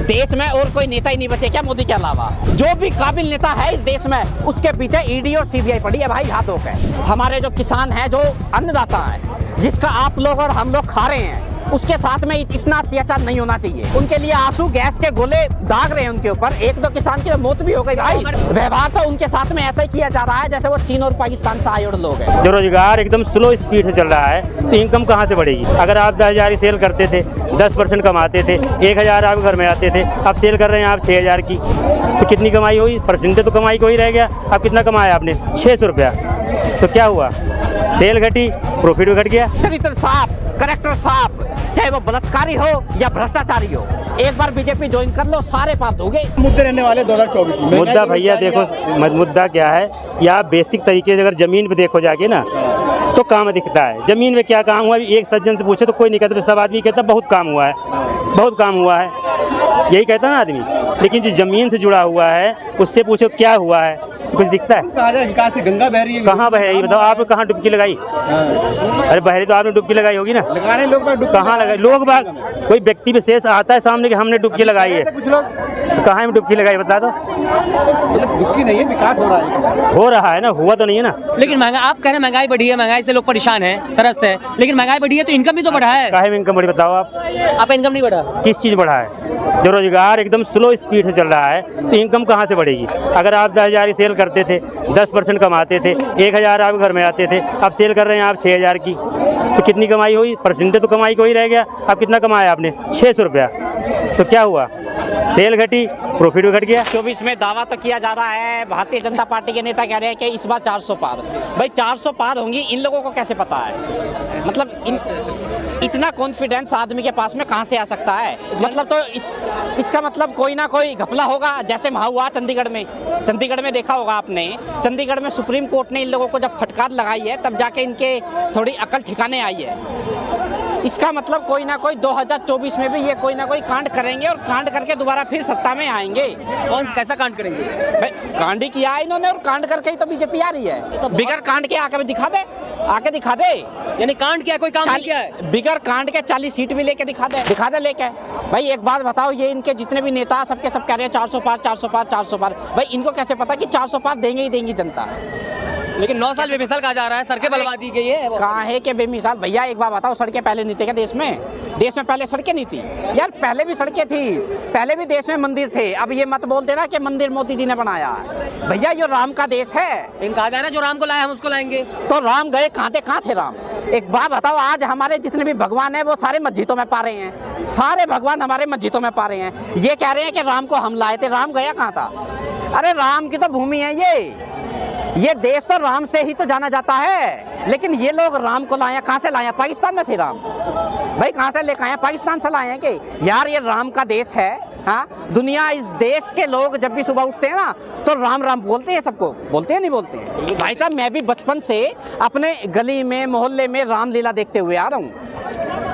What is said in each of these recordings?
देश में और कोई नेता ही नहीं बचे क्या मोदी के अलावा? जो भी काबिल नेता है इस देश में उसके पीछे ईडी और सीबीआई पड़ी है भाई, हाथ धो के। हमारे जो किसान हैं, जो अन्नदाता हैं, जिसका आप लोग और हम लोग खा रहे हैं, उसके साथ में इतना अत्याचार नहीं होना चाहिए। उनके लिए आंसू गैस के गोले दाग रहे हैं उनके ऊपर। एक दो किसान की तो मौत भी हो गई भाई। व्यवहार तो उनके साथ में ऐसा ही किया जा रहा है जैसे वो चीन और पाकिस्तान से आए और लोग हैं। जो रोजगार एकदम स्लो स्पीड से चल रहा है तो इनकम कहाँ से बढ़ेगी? अगर आप 10,000 की सेल करते थे, 10% कमाते थे, 1,000 आप घर में आते थे, अब सेल कर रहे हैं आप 6,000 की, तो कितनी कमाई हुई? परसेंटेज तो कमाई को ही रह गया। अब कितना कमाया आपने? 600 रुपया। तो क्या हुआ? सेल घटी, प्रॉफिट भी घट गया। चरित्र साफ, करैक्टर साफ, चाहे वो बलात्कारी हो या भ्रष्टाचारी हो, एक बार बीजेपी ज्वाइन कर लो, सारे पाप धोगे। मुद्दे रहने वाले 2024 में। मुद्दा भैया देखो, मुद्दा क्या है कि आप बेसिक तरीके से अगर जमीन पे देखो जाके ना तो काम दिखता है। जमीन में क्या काम हुआ? एक सज्जन से पूछे तो कोई नहीं कहता, सब आदमी कहता बहुत काम हुआ है, बहुत काम हुआ है, यही कहता ना आदमी। लेकिन जो जमीन से जुड़ा हुआ है उससे पूछो क्या हुआ है, तो कुछ दिखता है? कहा जाए विकास से गंगा बह रही है। कहाँ बह रही है बताओ? आपने कहाँ डुबकी लगाई? अरे बहरी तो आपने डुबकी लगाई होगी ना। लगा रहे लोग कहाँ लगाई? लोग बाग कोई व्यक्ति विशेष आता है सामने कि हमने डुबकी लगाई है, कुछ लोग तो कहाँ में डुबकी लगाई बता दो? डुबकी नहीं है, विकास हो रहा है ना, हुआ तो नहीं है ना। लेकिन महंगा, आप कह रहे हैं महंगाई बढ़ी है, महंगाई से लोग परेशान हैं, त्रस्त है, लेकिन महंगाई बढ़ी है तो इनकम भी तो बढ़ा है। काहे में इनकम बढ़ी बताओ आप? आपका इनकम नहीं बढ़ा? किस चीज़ बढ़ा है? जो रोजगार एकदम स्लो स्पीड से चल रहा है तो इनकम कहाँ से बढ़ेगी? अगर आप 10,000 की सेल करते थे, 10% कमाते थे, 1,000 आप घर में आते थे, अब सेल कर रहे हैं आप 6,000 की, तो कितनी कमाई हुई? परसेंटेज तो कमाई को ही रह गया। अब कितना कमाया आपने? 600 रुपया। तो क्या हुआ? सेल घटी, प्रॉफिट भी घट गया। 24 में दावा तो किया जा रहा है, भारतीय जनता पार्टी के नेता कह रहे हैं कि इस बार 400 पार। भाई 400 पार होंगी, इन लोगों को कैसे पता है? मतलब इतना कॉन्फिडेंस आदमी के पास में कहां से आ सकता है? मतलब तो इसका मतलब कोई ना कोई घपला होगा, जैसे वहाँ हुआ चंडीगढ़ में। चंडीगढ़ में देखा होगा आपने, चंडीगढ़ में सुप्रीम कोर्ट ने इन लोगों को जब फटकार लगाई है तब जाके इनके थोड़ी अकल ठिकाने आई है। इसका मतलब कोई ना कोई 2024 में भी ये कोई ना कोई कांड करेंगे और कांड करके दोबारा फिर सत्ता में आएंगे। कौन कैसा कांड करेंगे? भाई कांड ही किया इन्होंने और कांड करके ही तो बीजेपी आ रही है। बिगर कांड के आके दिखा दे, आके दिखा दे। यानी कांड किया, कोई काम नहीं किया है? बिगर कांड के 40 सीट भी लेके दिखा दे लेके। भाई एक बात बताओ, ये इनके जितने भी नेता सबके सब कह रहे हैं 400 पार, 400 पार, 400 पार। भाई इनको कैसे पता कि 400 पार देंगे ही देंगी जनता? लेकिन 9 साल बेमिसाल कहा जा रहा है, सड़कें बलवा दी गई है। कहाँ है कि बेमिसाल? भैया एक बात बताओ, सड़कें पहले नहीं थी क्या देश में? देश में पहले सड़कें नहीं थी यार, पहले भी सड़कें थी, पहले भी देश में मंदिर थे। अब ये मत बोल देना कि मंदिर मोदी जी ने बनाया। भैया ये राम का देश है। इन कहा जा रहा है जो राम को लाए हम उसको लाएंगे। तो राम गए कहाँ थे राम? एक बात बताओ, आज हमारे जितने भी भगवान हैं वो सारे मस्जिदों में पा रहे हैं, सारे भगवान हमारे मस्जिदों में पा रहे हैं। ये कह रहे हैं कि राम को हम लाए थे, राम गया कहाँ था? अरे राम की तो भूमि है ये देश तो राम से ही तो जाना जाता है। लेकिन ये लोग राम को लाए, कहाँ से लाए? पाकिस्तान में थे राम। भाई कहाँ से लेकर आए? पाकिस्तान से लाए हैं कि यार ये राम का देश है। हाँ, दुनिया इस देश के लोग जब भी सुबह उठते हैं ना तो राम राम बोलते हैं, सबको बोलते हैं, नहीं बोलते हैं? भाई साहब मैं भी बचपन से अपने गली में मोहल्ले में रामलीला देखते हुए आ रहा हूँ।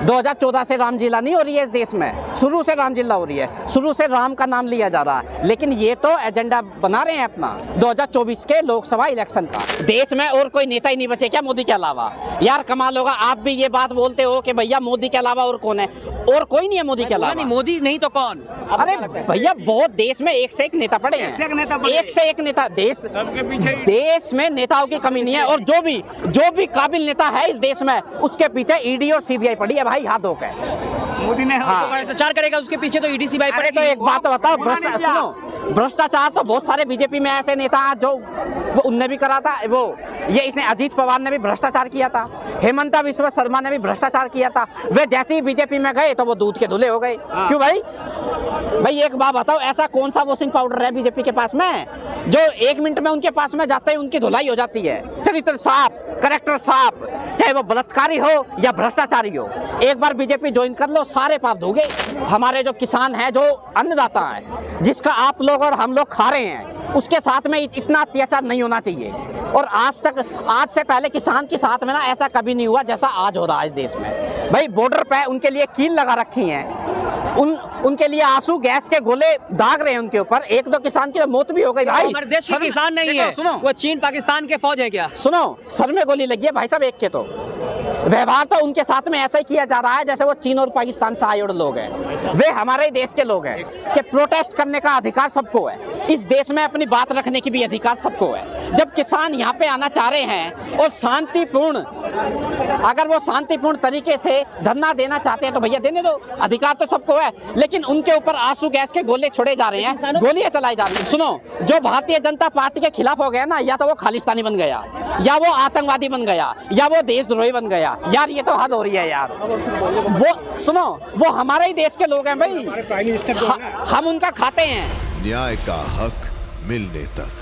2014 से रामलीला नहीं हो रही है इस देश में, शुरू से रामलीला हो रही है, शुरू से राम का नाम लिया जा रहा है। लेकिन ये तो एजेंडा बना रहे हैं अपना 2024 के लोकसभा इलेक्शन का। देश में और कोई नेता ही नहीं बचे क्या मोदी के अलावा? यार कमाल होगा, आप भी ये बात बोलते हो कि भैया मोदी के अलावा और कौन है? और कोई नहीं है मोदी के अलावा। मोदी नहीं तो कौन? अरे भैया बहुत देश में एक से एक नेता पड़े हैं, एक से एक नेता। देश में नेताओं की कमी नहीं है, और जो भी काबिल नेता है इस देश में उसके पीछे ईडी और सीबीआई पड़ी है भाई, हाथ धो के। मोदी ने भ्रष्टाचार करेगा उसके पीछे तो ईडी सीबीआई पड़ेगी। तो एक बात तो बताओ, भ्रष्टाचार तो बहुत सारे बीजेपी में ऐसे नेता हैं जो वो उनने भी करा था। वो ये इसने अजीत पवार ने भी भ्रष्टाचार किया था, हेमंता विश्व शर्मा ने भी भ्रष्टाचार किया था। वे जैसे ही बीजेपी में गए तो वो दूध के धुले हो गए। क्यों भाई एक बात बताओ, ऐसा कौन सा वॉशिंग पाउडर है बीजेपी के पास में जो 1 मिनट में उनके पास में जाते ही उनकी धुलाई हो जाती है? चरित्र साफ, करैक्टर साफ, चाहे वो बलात्कारी हो या भ्रष्टाचारी हो, एक बार बीजेपी ज्वाइन कर लो, सारे पाप धोगे। हमारे जो किसान हैं, जो अन्नदाता हैं, जिसका आप लोग और हम लोग खा रहे हैं, उसके साथ में इतना अत्याचार नहीं होना चाहिए। और आज से पहले किसान के साथ में ना ऐसा कभी नहीं हुआ जैसा आज हो रहा है इस देश में। भाई बॉर्डर पे उनके लिए कील लगा रखी हैं, उनके लिए आंसू गैस के गोले दाग रहे हैं उनके ऊपर। एक दो किसान की तो मौत भी हो गई भाई। हमारे देश में किसान नहीं है, सुनो, वो चीन पाकिस्तान के फौज है क्या? सुनो, सर में गोली लगी है भाई साहब एक के तो। व्यवहार तो उनके साथ में ऐसा ही किया जा रहा है जैसे वो चीन और पाकिस्तान से आए हुए लोग हैं। वे हमारे देश के लोग हैं कि प्रोटेस्ट करने का अधिकार सबको है, इस देश में अपनी बात रखने की भी अधिकार सबको है। जब किसान यहाँ पे आना चाह रहे हैं और शांतिपूर्ण, अगर वो शांतिपूर्ण तरीके से धरना देना चाहते हैं तो भैया देने दो, अधिकार तो सबको है। लेकिन उनके ऊपर आंसू गैस के गोले छोड़े जा रहे हैं, गोलियां चलाई जा रही हैं। सुनो, जो भारतीय जनता पार्टी के खिलाफ हो गया ना, या तो वो खालिस्तानी बन गया, या वो आतंकवादी बन गया, या वो देशद्रोही बन गया। यार ये तो हद हो रही है यार। वो सुनो, वो हमारे ही देश के लोग हैं भाई, हम उनका खाते हैं। न्याय का हक मिलने तक।